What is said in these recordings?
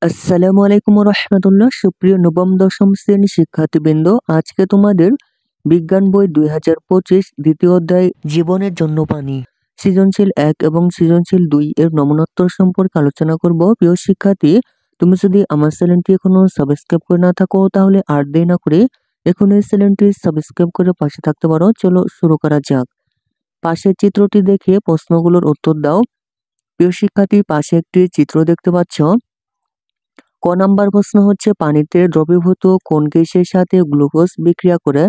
আসসালামু আলাইকুম রহমতুল্লাহ। সুপ্রিয় নবম দশম শ্রেণী শিক্ষার্থীবৃন্দ, আজকে তোমাদের বিজ্ঞান বই 2025 দ্বিতীয় অধ্যায় জীবনের জন্য পানি সৃজনশীল 1 এবং সৃজনশীল 2 এর নমুনোত্তর সম্পর্কে আলোচনা করব। প্রিয় শিক্ষার্থী, তুমি যদি আমার চ্যানেলটি এখনো সাবস্ক্রাইব করে না থাকো তাহলে আর দেরি না করে এখন এই চ্যানেলটি সাবস্ক্রাইব করে পাশে থাকতে পারো। চলো শুরু করা যাক। পাশের চিত্রটি দেখে প্রশ্নগুলোর উত্তর দাও। প্রিয় শিক্ষার্থী, পাশে একটি চিত্র দেখতে পাচ্ছ। ক নাম্বার প্রশ্ন হচ্ছে পানিতে দ্রবীভূত কোন গ্যাসের সাথে গ্লুকোজ বিক্রিয়া করে।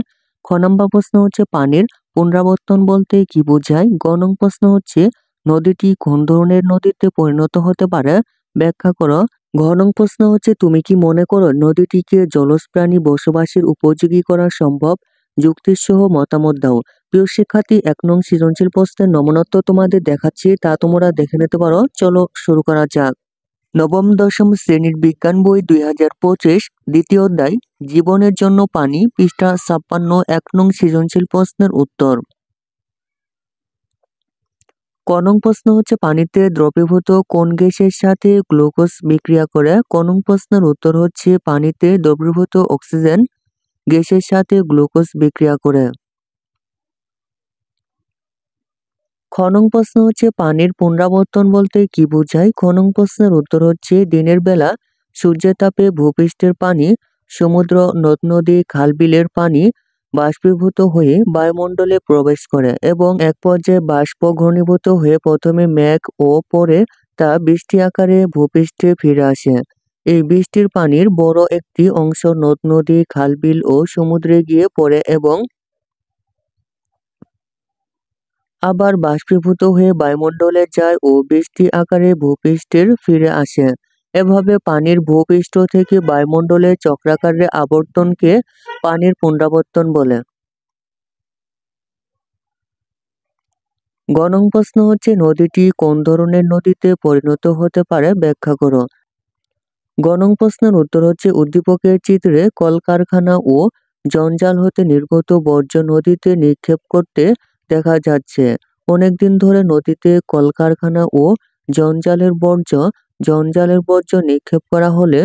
খ নাম্বার প্রশ্ন হচ্ছে পানির পুনরাবর্তন বলতে কি বোঝায়। গ নং প্রশ্ন হচ্ছে নদীটি কোন ধরনের নদীতে পরিণত হতে পারে, ব্যাখ্যা করো। ঘ নং প্রশ্ন হচ্ছে তুমি কি মনে করো নদীটিকে জলজ প্রাণী বসবাসের উপযোগী করা সম্ভব, যুক্তিসহ মতামত দাও। প্রিয় শিক্ষার্থী, 1 নং সৃজনশীল প্রশ্নের নমুনোত্তর তোমাদের দেখাচ্ছি, তা তোমরা দেখে নিতে পারো। চলো শুরু করা যাক। নবম দশম শ্রেণীর বিজ্ঞান বই 2025 দ্বিতীয় অধ্যায় জীবনের জন্য পানি, পৃষ্ঠা 56, 1 নং সৃজনশীল প্রশ্নের উত্তর। ক নং প্রশ্ন হচ্ছে পানিতে দ্রবীভূত কোন গ্যাসের সাথে গ্লুকোজ বিক্রিয়া করে। ক নং প্রশ্নের উত্তর হচ্ছে পানিতে দ্রবীভূত অক্সিজেন গ্যাসের সাথে গ্লুকোজ বিক্রিয়া করে। খ নং প্রশ্ন হচ্ছে পানির পুনরাবর্তন বলতে কি বোঝায়। খ নং প্রশ্নের উত্তর হচ্ছে দিনের বেলা সূর্যের তাপে ভূপৃষ্ঠের পানি, সমুদ্র, নদ নদী, খাল বিলের পানি বাষ্পীভূত হয়ে বায়ুমণ্ডলে প্রবেশ করে এবং এক পর্যায়ে বাষ্প ঘনীভূত হয়ে প্রথমে মেঘ ও পরে তা বৃষ্টি আকারে ভূপৃষ্ঠে ফিরে আসে। এই বৃষ্টির পানির বড় একটি অংশ নদ নদী, খাল বিল ও সমুদ্রে গিয়ে পড়ে এবং আবার বাষ্পীভূত হয়ে বায়ুমণ্ডলে যায় ও বৃষ্টি আকারে ভূপৃষ্ঠে ফিরে আসে। এভাবে পানির ভূপৃষ্ঠ থেকে বায়ুমণ্ডলে চক্রাকারে আবর্তনকে পানির পুনরাবর্তন বলে। গ নং প্রশ্ন হচ্ছে নদীটি কোন ধরনের নদীতে পরিণত হতে পারে, ব্যাখ্যা করো। গ নং প্রশ্নের উত্তর হচ্ছে উদ্দীপকের চিত্রে কলকারখানা ও জঞ্জাল হতে নির্গত বর্জ্য নদীতে নিক্ষেপ করতে দেখা যাচ্ছে। অনেকদিন ধরে নদীতে কলকারখানা ও জঞ্জালের বর্জ্য নিক্ষেপ করা হলে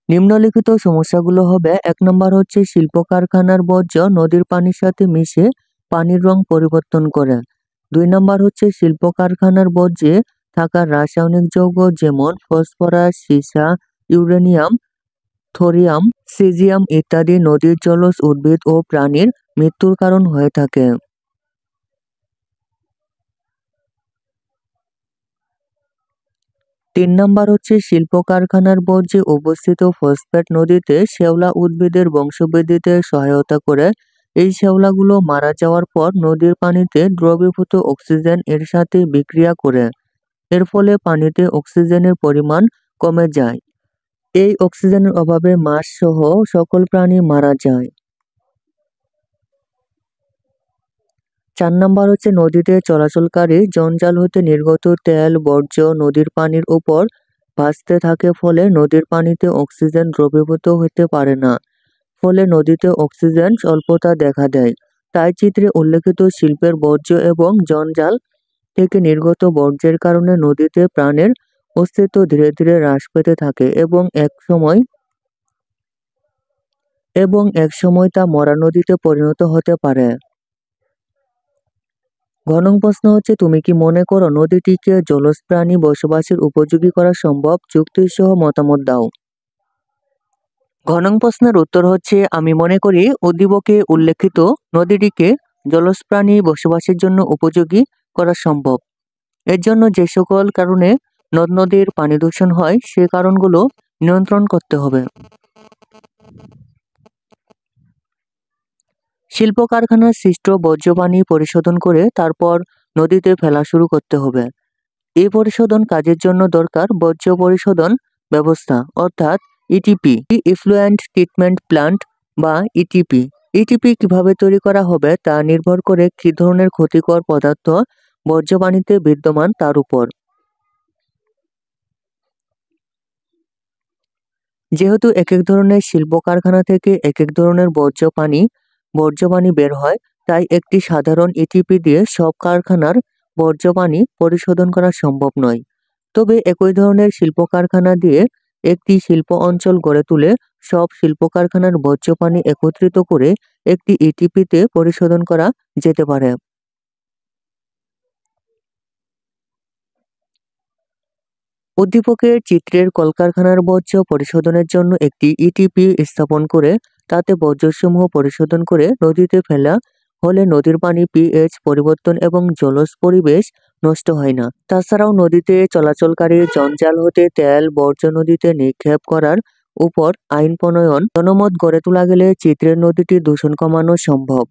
নিম্নলিখিত সমস্যাগুলো হবে। 1 নম্বর হচ্ছে শিল্প কারখানার বর্জ্য নদীর পানির সাথে মিশে পানির রং পরিবর্তন করে। 2 নম্বর হচ্ছে শিল্প কারখানার বর্জ্যে থাকা রাসায়নিক যৌগ যেমন ফসফরাস, সীসা, ইউরেনিয়াম, থোরিয়াম, সিজিয়াম ইত্যাদি নদীর জলজ উদ্ভিদ ও প্রাণীর মৃত্যুর কারণ হয়ে থাকে। 3 নম্বর হচ্ছে শিল্প কারখানার বর্জ্যে অবস্থিত ফসফেট নদীতে শ্যাওলা উদ্ভিদের বংশবৃদ্ধিতে সহায়তা করে। এই শ্যাওলাগুলো মারা যাওয়ার পর নদীর পানিতে দ্রবীভূত অক্সিজেন এর সাথে বিক্রিয়া করে। এর ফলে পানিতে অক্সিজেনের পরিমাণ কমে যায়। এই অক্সিজেনের অভাবে মাছ সহ সকল প্রাণী মারা যায়। 4 নম্বর হচ্ছে নদীতে চলাচলকারী জঞ্জাল হতে নির্গত তেল বর্জ্য নদীর পানির উপর ভাসতে থাকে, ফলে নদীর পানিতে অক্সিজেন দ্রবীভূত হতে পারে না। ফলে নদীতে অক্সিজেন স্বল্পতা দেখা দেয়। তাই চিত্রে উল্লেখিত শিল্পের বর্জ্য এবং জঞ্জাল থেকে নির্গত বর্জ্যের কারণে নদীতে প্রাণের অস্তিত্ব ধীরে ধীরে হ্রাস পেতে থাকে এবং এক সময় তা মরা নদীতে পরিণত হতে পারে। ঘ নং প্রশ্ন হচ্ছে তুমি কি মনে করো নদীটিকে জলজ প্রাণী বসবাসের উপযোগী করা সম্ভব, যুক্তিসহ মতামত দাও। ঘ নং প্রশ্নের উত্তর হচ্ছে আমি মনে করি উদ্দীপকে উল্লেখিত নদীটিকে জলজ প্রাণী বসবাসের জন্য উপযোগী করা সম্ভব। এর জন্য যে সকল কারণে নদ নদীর পানি দূষণ হয় সে কারণগুলো নিয়ন্ত্রণ করতে হবে। শিল্প কারখানার সৃষ্ট বর্জ্য পানি পরিশোধন করে তারপর নদীতে ফেলা শুরু করতে হবে। এই পরিশোধন কাজের জন্য দরকার বর্জ্য পরিশোধন ব্যবস্থা অর্থাৎ ইটিপি, ইফ্লুয়েন্ট ট্রিটমেন্ট প্ল্যান্ট বা ইটিপি। ইটিপি কিভাবে তৈরি করা হবে তা নির্ভর করে কী ধরনের ক্ষতিকর পদার্থ বর্জ্য পানিতে বিদ্যমান তার উপর। যেহেতু এক এক ধরনের শিল্প কারখানা থেকে এক এক ধরনের বর্জ্য পানি বের হয়, তাই একটি সাধারণ ইটিপি দিয়ে সব কারখানার বর্জ্য পানি পরিশোধন করা সম্ভব নয়। তবে একই ধরনের শিল্প কারখানা দিয়ে একটি শিল্প অঞ্চল গড়ে তুলে সব শিল্প কারখানার বর্জ্য পানি একত্রিত করে একটি ইটিপিতে পরিশোধন করা যেতে পারে। উদ্দীপকের চিত্রের কলকারখানার বর্জ্য পরিশোধনের জন্য একটি ইটিপি স্থাপন করে তাতে বর্জ্যসমূহ পরিশোধন করে নদীতে ফেলা হলে নদীর পানি পিএইচ পরিবর্তন এবং জলজ পরিবেশ নষ্ট হয় না। তাছাড়াও নদীতে চলাচলকারী জঞ্জাল হতে তেল বর্জ্য নদীতে নিক্ষেপ করার উপর আইন প্রণয়ন জনমত গড়ে তোলা গেলে চিত্রের নদীটি দূষণ কমানো সম্ভব।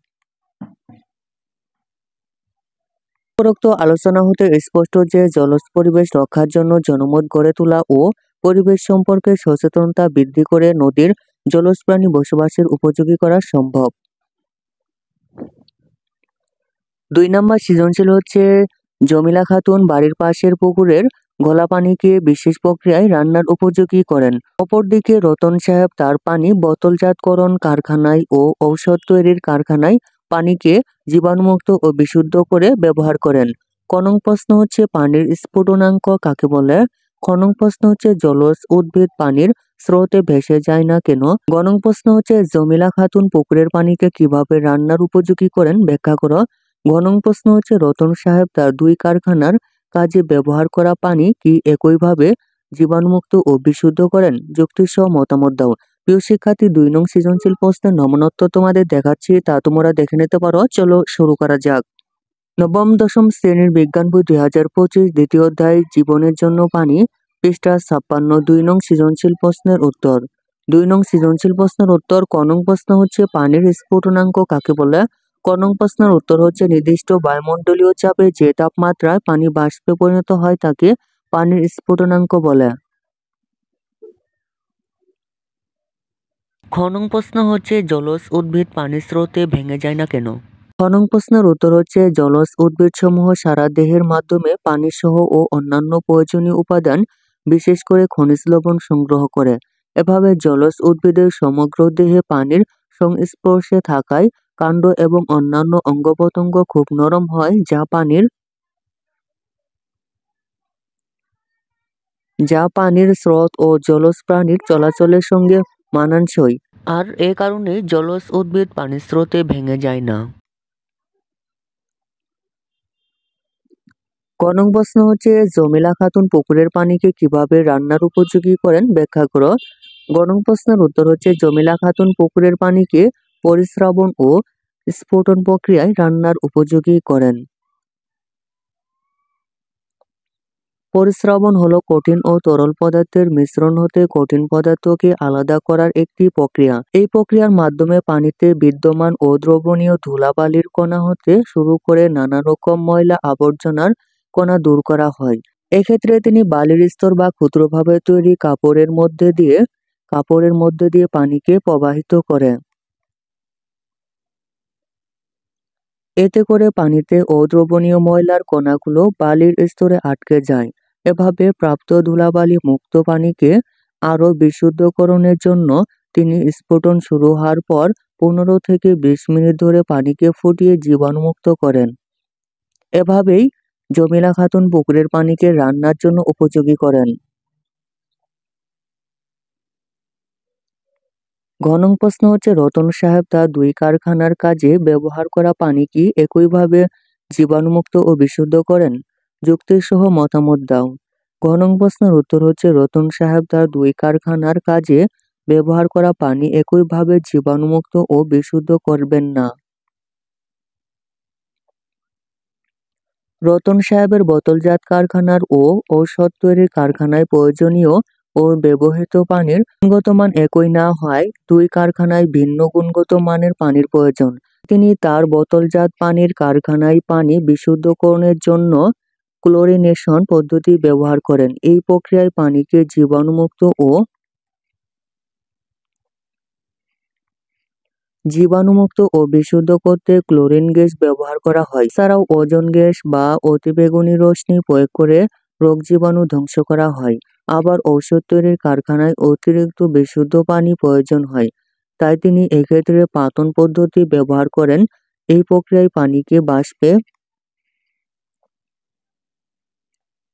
উপরোক্ত আলোচনা হতে স্পষ্ট যে জলজ পরিবেশ রক্ষার জন্য জনমত গড়ে তোলা ও পরিবেশ সম্পর্কে সচেতনতা বৃদ্ধি করে নদীর জলজ প্রাণী বসবাসের উপযোগী করা সম্ভব। ২ নম্বর সৃজনশীল হচ্ছে জমিলা খাতুন বাড়ির পাশের পুকুরের ঘোলা পানিকে বিশেষ প্রক্রিয়ায় রান্নার উপযোগী করেন। অপরদিকে রতন সাহেব তার পানি বোতলজাতকরণ কারখানায় ও ঔষধ তৈরির কারখানায় পানিকে জীবাণুমুক্ত ও বিশুদ্ধ করে ব্যবহার করেন। ক নং প্রশ্ন হচ্ছে পানির স্ফুটনাঙ্ক কাকে বলে? খ নং প্রশ্ন হচ্ছে জলজ উদ্ভিদ পানির স্রোতে ভেসে যায় না কেন? গ নং প্রশ্ন হচ্ছে জমিলা খাতুন পুকুরের পানিকে কিভাবে রান্নার উপযোগী করেন ব্যাখ্যা করো। ঘ নং প্রশ্ন হচ্ছে রতন সাহেব তার 2 কারখানার কাজে ব্যবহার করা পানি কি একইভাবে জীবাণুমুক্ত ও বিশুদ্ধ করেন? যুক্তিসহ মতামত দাও। প্রিয় শিক্ষার্থী 2 নং সৃজনশীল প্রশ্নের নমুনোত্তর তোমাদের দেখাচ্ছি, তা তোমরা দেখে নিতে পারো। চলো শুরু করা যাক। নবম দশম শ্রেণীর বিজ্ঞান বই 2025 দ্বিতীয় অধ্যায় জীবনের জন্য পানি, পৃষ্ঠা 56। 2 নং সৃজনশীল প্রশ্নের উত্তর। 2 নং সৃজনশীল প্রশ্নের উত্তর। ক নং প্রশ্ন হচ্ছে পানির স্ফুটনাঙ্ক কাকে বলে? ক নং প্রশ্নের উত্তর হচ্ছে নির্দিষ্ট বায়ুমণ্ডলীয় চাপে যে তাপমাত্রায় পানি বাষ্পে পরিণত হয় তাকে পানির স্ফুটনাঙ্ক বলে। খ নং প্রশ্ন হচ্ছে জলজ উদ্ভিদ পানির স্রোতে ভেঙে যায় না কেন? খ নং প্রশ্নের উত্তর হচ্ছে জলজ উদ্ভিদসমূহ সারা দেহের মাধ্যমে পানি সহ ও অন্যান্য প্রয়োজনীয় উপাদান বিশেষ করে খনিজ লবণ সংগ্রহ করে। এভাবে জলজ উদ্ভিদের সমগ্র দেহে পানির সংস্পর্শে থাকায় কাণ্ড এবং অন্যান্য অঙ্গ-প্রত্যঙ্গ খুব নরম হয় যা পানির স্রোত ও জলজ প্রাণীর চলাচলের সঙ্গে মানানসই। আর এ কারণে জলজ উদ্ভিদ পানির স্রোতে ভেঙে যায় না। ক নং প্রশ্ন হচ্ছে জমিলা খাতুন পুকুরের পানিকে কিভাবে রান্নার উপযোগী করেন ব্যাখ্যা করো। গ নং প্রশ্নের উত্তর হচ্ছে জমিলা খাতুন পুকুরের পানিকে পরিস্রাবণ ও স্ফুটন প্রক্রিয়ায় রান্নার উপযোগী করেন। পরিস্রাবণ হলো কঠিন ও তরল পদার্থের মিশ্রণ হতে কঠিন পদার্থকে আলাদা করার একটি প্রক্রিয়া। এই প্রক্রিয়ার মাধ্যমে পানিতে বিদ্যমান অদ্রবণীয় ধুলাবালির কণা হতে শুরু করে নানা রকম ময়লা আবর্জনার কণা দূর করা হয়। এক্ষেত্রে তিনি বালির স্তর বা ক্ষুদ্রভাবে তৈরি কাপড়ের মধ্যে দিয়ে পানিকে প্রবাহিত করে। এতে করে পানিতে অদ্রবণীয় ময়লার কণাগুলো বালির স্তরে আটকে যায়। এভাবে প্রাপ্ত ধুলাবালি মুক্ত পানিকে আরও বিশুদ্ধকরণের জন্য তিনি স্ফুটন শুরু হওয়ার পর 15 থেকে 20 মিনিট ধরে পানিকে ফুটিয়ে জীবাণুমুক্ত করেন। এভাবেই জমিলা খাতুন পুকুরের পানিকে রান্নার জন্য উপযোগী করেন। ঘ নং প্রশ্ন হচ্ছে রতন সাহেব তার 2 কারখানার কাজে ব্যবহার করা পানি কি একইভাবে জীবাণুমুক্ত ও বিশুদ্ধ করেন? যুক্তিসহ মতামত দাও। ঘ নং প্রশ্নের উত্তর হচ্ছে রতন সাহেব তার 2 কারখানার কাজে ব্যবহার করা পানি একইভাবে জীবাণুমুক্ত ও বিশুদ্ধ করবেন না। রতন সাহেবের বোতলজাত কারখানার ও ঔষধ তৈরির কারখানায় প্রয়োজনীয় ও ব্যবহৃত পানির গুণগত মান একই না হওয়ায় 2 কারখানায় ভিন্ন গুণগত মানের পানির প্রয়োজন। তিনি তার বোতলজাত পানির কারখানায় পানি বিশুদ্ধকরণের জন্য ক্লোরিনেশন পদ্ধতি ব্যবহার করেন। এই প্রক্রিয়ায় পানিকে জীবাণুমুক্ত ও বিশুদ্ধ করতে ক্লোরিন গ্যাস ব্যবহার করা হয়। এছাড়াও ওজোন গ্যাস বা অতিবেগুনি রশ্মি প্রয়োগ করে রোগ জীবাণু ধ্বংস করা হয়। আবার ঔষধ তৈরির কারখানায় অতিরিক্ত বিশুদ্ধ পানি প্রয়োজন হয়, তাই তিনি এক্ষেত্রে পাতন পদ্ধতি ব্যবহার করেন। এই প্রক্রিয়ায় পানিকে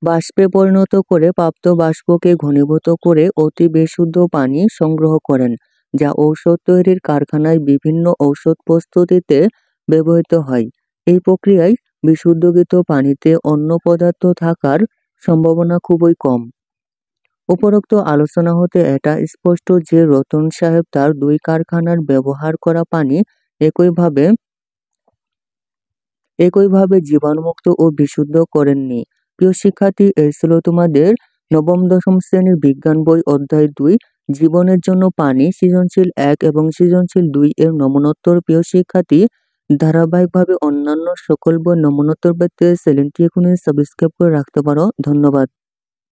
বাষ্পে পরিণত করে প্রাপ্ত বাষ্পকে ঘনীভূত করে অতি বিশুদ্ধ পানি সংগ্রহ করেন, যা ঔষধ তৈরির কারখানায় বিভিন্ন ঔষধ প্রস্তুতিতে ব্যবহৃত হয়। এই প্রক্রিয়ায় বিশুদ্ধকৃত পানিতে অন্য পদার্থ থাকার সম্ভাবনা খুবই কম। উপরোক্ত আলোচনা হতে এটা স্পষ্ট যে রতন সাহেব তার 2 কারখানার ব্যবহার করা পানি একইভাবে জীবাণুমুক্ত ও বিশুদ্ধ করেননি। প্রিয় শিক্ষার্থী, এই ছিল তোমাদের নবম দশম শ্রেণীর বিজ্ঞান বই অধ্যায় 2 জীবনের জন্য পানি সৃজনশীল 1 এবং সৃজনশীল 2 এর নমুনোত্তর। প্রিয় শিক্ষার্থী, ধারাবাহিকভাবে অন্যান্য সকল বই নমুনোত্তর পেতে চ্যানেলটি এখনই সাবস্ক্রাইব করে রাখতে পারো। ধন্যবাদ।